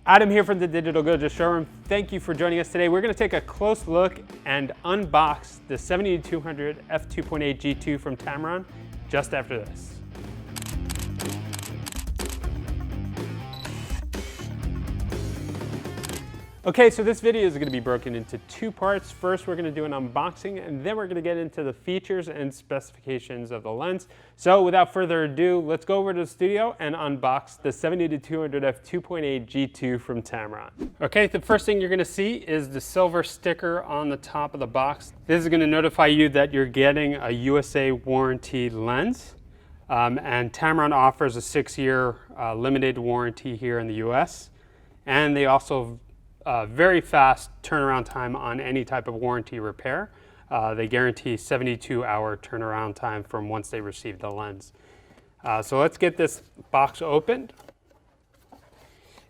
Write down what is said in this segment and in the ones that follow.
Adam here from the Digital Gojo Showroom. Thank you for joining us today. We're going to take a close look and unbox the 70-200 f2.8 G2 from Tamron just after this. Okay, so this video is going to be broken into two parts. First, we're going to do an unboxing, and then we're going to get into the features and specifications of the lens. So without further ado, let's go over to the studio and unbox the 70-200 f2.8 G2 from Tamron. Okay, the first thing you're going to see is the silver sticker on the top of the box. This is going to notify you that you're getting a USA warranty lens. And Tamron offers a 6-year limited warranty here in the US. And they also very fast turnaround time on any type of warranty repair. They guarantee 72-hour turnaround time from once they receive the lens. So let's get this box opened.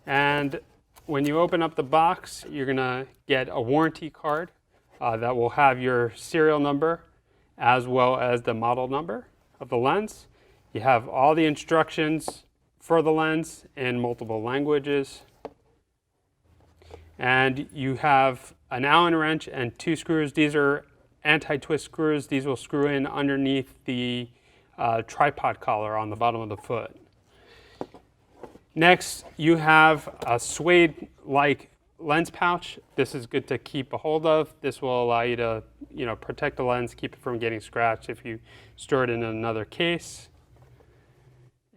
And when you open up the box, you're gonna get a warranty card that will have your serial number as well as the model number of the lens. You have all the instructions for the lens in multiple languages. And you have an Allen wrench and 2 screws. These are anti-twist screws. These will screw in underneath the tripod collar on the bottom of the foot. Next, you have a suede-like lens pouch. This is good to keep a hold of. This will allow you to, protect the lens, keep it from getting scratched if you store it in another case.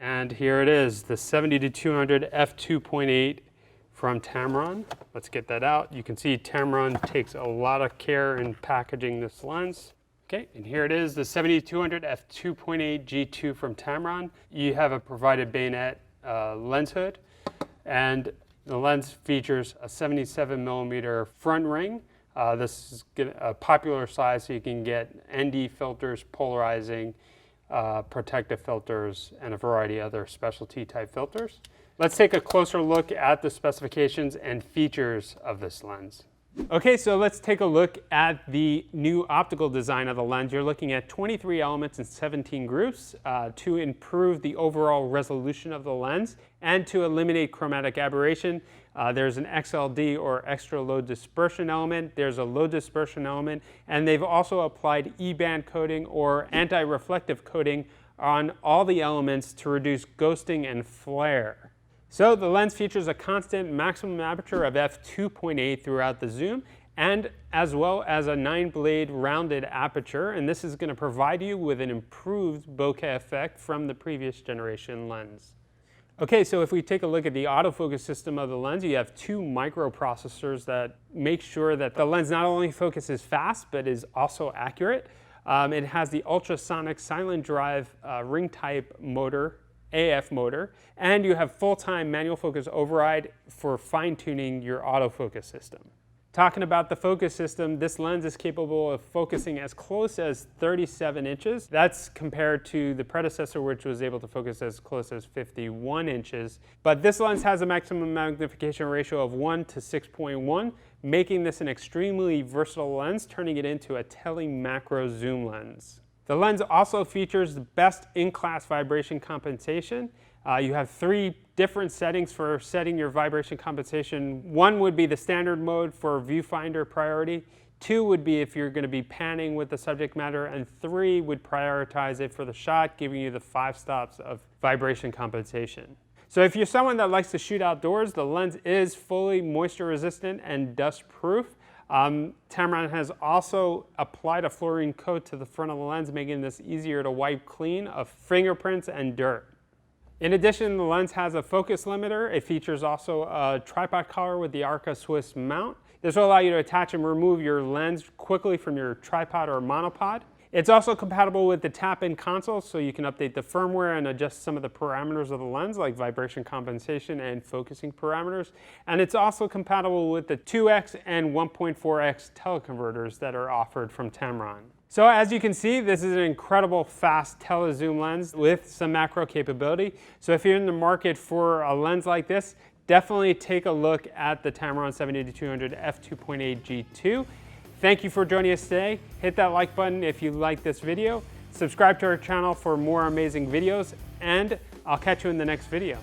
And here it is, the 70-200 f2.8 from Tamron. Let's get that out. You can see Tamron takes a lot of care in packaging this lens. Okay, and here it is, the 70-200 f2.8 G2 from Tamron. You have a provided bayonet lens hood, and the lens features a 77mm front ring. This is a popular size, so you can get ND filters, polarizing, protective filters, and a variety of other specialty type filters. Let's take a closer look at the specifications and features of this lens. Okay, so let's take a look at the new optical design of the lens. You're looking at 23 elements and 17 groups to improve the overall resolution of the lens and to eliminate chromatic aberration. There's an XLD or extra low dispersion element, there's a low dispersion element, and they've also applied eBAND coating or anti-reflective coating on all the elements to reduce ghosting and flare. So the lens features a constant maximum aperture of f2.8 throughout the zoom, and as well as a 9-blade rounded aperture, and this is going to provide you with an improved bokeh effect from the previous generation lens. Okay, so if we take a look at the autofocus system of the lens, you have 2 microprocessors that make sure that the lens not only focuses fast, but is also accurate. It has the ultrasonic silent drive ring type motor, AF motor, and you have full-time manual focus override for fine-tuning your autofocus system. Talking about the focus system, this lens is capable of focusing as close as 37 inches. That's compared to the predecessor, which was able to focus as close as 51 inches. But this lens has a maximum magnification ratio of 1 to 6.1, making this an extremely versatile lens, turning it into a tele-macro zoom lens. The lens also features the best in-class vibration compensation. You have 3 different settings for setting your vibration compensation. 1 would be the standard mode for viewfinder priority. 2 would be if you're going to be panning with the subject matter, and 3 would prioritize it for the shot, giving you the 5 stops of vibration compensation. So if you're someone that likes to shoot outdoors, the lens is fully moisture resistant and dust proof. Tamron has also applied a fluorine coat to the front of the lens, making this easier to wipe clean of fingerprints and dirt. In addition, the lens has a focus limiter. It features also a tripod collar with the Arca-Swiss mount. This will allow you to attach and remove your lens quickly from your tripod or monopod. It's also compatible with the tap-in console, so you can update the firmware and adjust some of the parameters of the lens, like vibration compensation and focusing parameters. And it's also compatible with the 2x and 1.4x teleconverters that are offered from Tamron. So as you can see, this is an incredible fast telezoom lens with some macro capability. So if you're in the market for a lens like this, definitely take a look at the Tamron 70-200 f2.8 G2. Thank you for joining us today. Hit that like button if you like this video. Subscribe to our channel for more amazing videos, and I'll catch you in the next video.